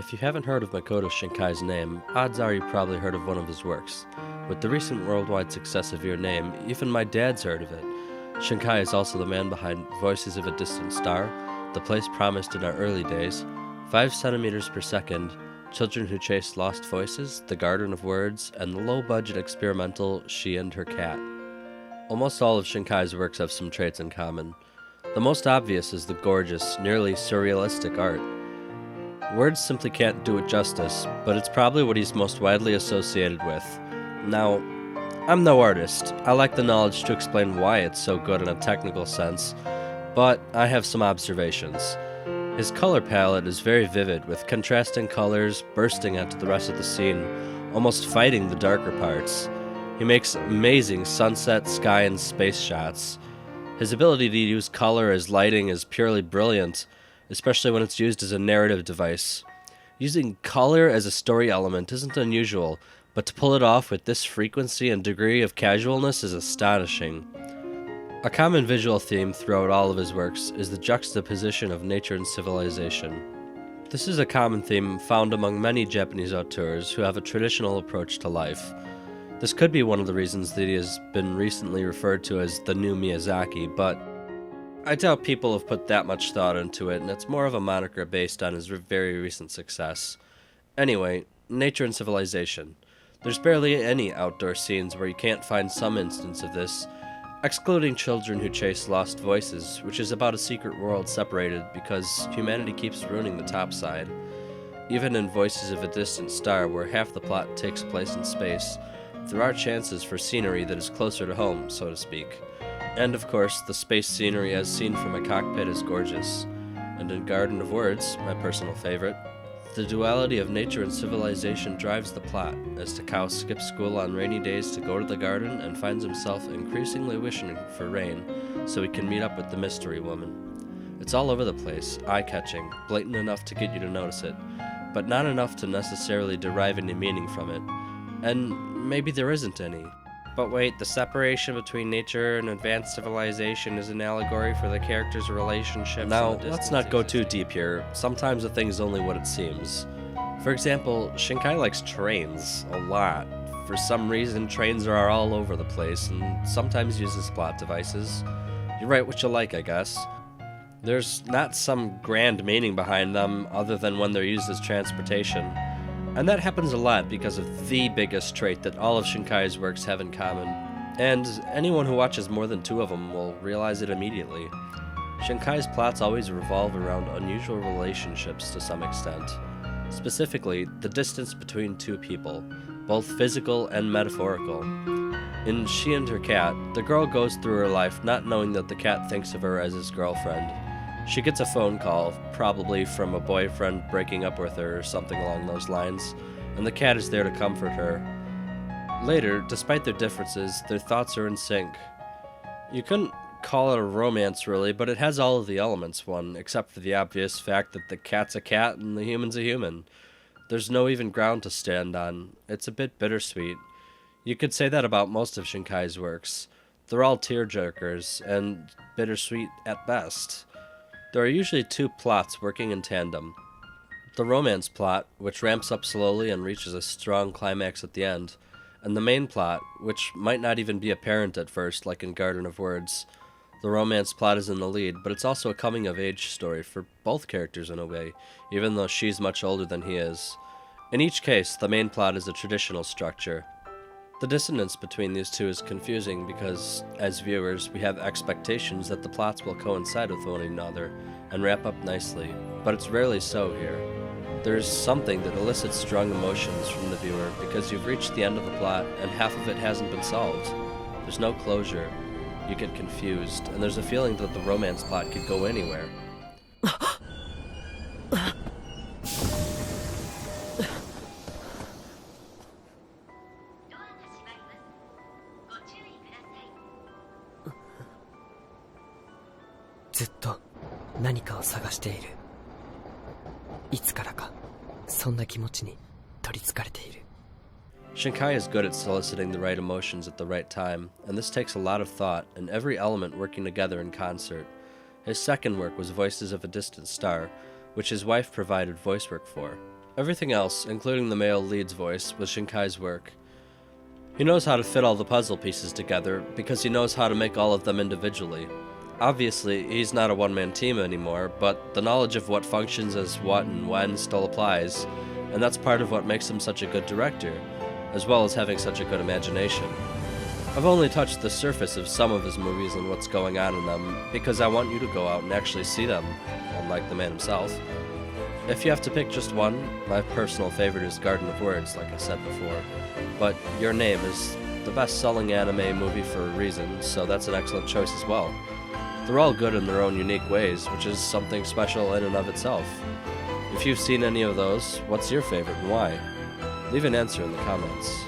If you haven't heard of Makoto Shinkai's name, odds are you probably heard of one of his works. With the recent worldwide success of Your Name, even my dad's heard of it. Shinkai is also the man behind Voices of a Distant Star, The Place Promised in Our Early Days, 5 centimeters per second, Children Who Chase Lost Voices, The Garden of Words, and the low-budget experimental She and Her Cat. Almost all of Shinkai's works have some traits in common. The most obvious is the gorgeous, nearly surrealistic art. Words simply can't do it justice, but it's probably what he's most widely associated with. Now, I'm no artist. I lack the knowledge to explain why it's so good in a technical sense, but I have some observations. His color palette is very vivid, with contrasting colors bursting onto the rest of the scene, almost fighting the darker parts. He makes amazing sunset, sky, and space shots. His ability to use color as lighting is purely brilliant, especially when it's used as a narrative device. Using color as a story element isn't unusual, but to pull it off with this frequency and degree of casualness is astonishing. A common visual theme throughout all of his works is the juxtaposition of nature and civilization. This is a common theme found among many Japanese auteurs who have a traditional approach to life. This could be one of the reasons that he has been recently referred to as the new Miyazaki, but I doubt people have put that much thought into it, and it's more of a moniker based on his very recent success. Anyway, nature and civilization. There's barely any outdoor scenes where you can't find some instance of this, excluding Children Who Chase Lost Voices, which is about a secret world separated because humanity keeps ruining the topside. Even in Voices of a Distant Star, where half the plot takes place in space, there are chances for scenery that is closer to home, so to speak. And of course, the space scenery as seen from a cockpit is gorgeous. And in Garden of Words, my personal favorite, the duality of nature and civilization drives the plot, as Takao skips school on rainy days to go to the garden and finds himself increasingly wishing for rain so he can meet up with the mystery woman. It's all over the place, eye-catching, blatant enough to get you to notice it, but not enough to necessarily derive any meaning from it. And maybe there isn't any. But wait, the separation between nature and advanced civilization is an allegory for the characters' relationships. Now, let's not go too deep here. Sometimes a thing is only what it seems. For example, Shinkai likes trains a lot. For some reason, trains are all over the place, and sometimes uses plot devices. You write what you like, I guess. There's not some grand meaning behind them, other than when they're used as transportation. And that happens a lot because of the biggest trait that all of Shinkai's works have in common. And anyone who watches more than 2 of them will realize it immediately. Shinkai's plots always revolve around unusual relationships to some extent. Specifically, the distance between 2 people, both physical and metaphorical. In She and Her Cat, the girl goes through her life not knowing that the cat thinks of her as his girlfriend. She gets a phone call, probably from a boyfriend breaking up with her or something along those lines, and the cat is there to comfort her. Later, despite their differences, their thoughts are in sync. You couldn't call it a romance really, but it has all of the elements, except for the obvious fact that the cat's a cat and the human's a human. There's no even ground to stand on. It's a bit bittersweet. You could say that about most of Shinkai's works. They're all tearjerkers, and bittersweet at best. There are usually 2 plots working in tandem. The romance plot, which ramps up slowly and reaches a strong climax at the end, and the main plot, which might not even be apparent at first, like in Garden of Words. The romance plot is in the lead, but it's also a coming-of-age story for both characters in a way, even though she's much older than he is. In each case, the main plot is a traditional structure. The dissonance between these 2 is confusing because, as viewers, we have expectations that the plots will coincide with one another and wrap up nicely, but it's rarely so here. There's something that elicits strong emotions from the viewer because you've reached the end of the plot and half of it hasn't been solved. There's no closure. You get confused, and there's a feeling that the romance plot could go anywhere. Shinkai is good at soliciting the right emotions at the right time, and this takes a lot of thought and every element working together in concert. His second work was Voices of a Distant Star, which his wife provided voice work for. Everything else, including the male lead's voice, was Shinkai's work. He knows how to fit all the puzzle pieces together because he knows how to make all of them individually. Obviously, he's not a one-man team anymore, but the knowledge of what functions as what and when still applies, and that's part of what makes him such a good director, as well as having such a good imagination. I've only touched the surface of some of his movies and what's going on in them, because I want you to go out and actually see them, unlike the man himself. If you have to pick just one, my personal favorite is Garden of Words, like I said before, but Your Name is the best-selling anime movie for a reason, so that's an excellent choice as well. They're all good in their own unique ways, which is something special in and of itself. If you've seen any of those, what's your favorite and why? Leave an answer in the comments.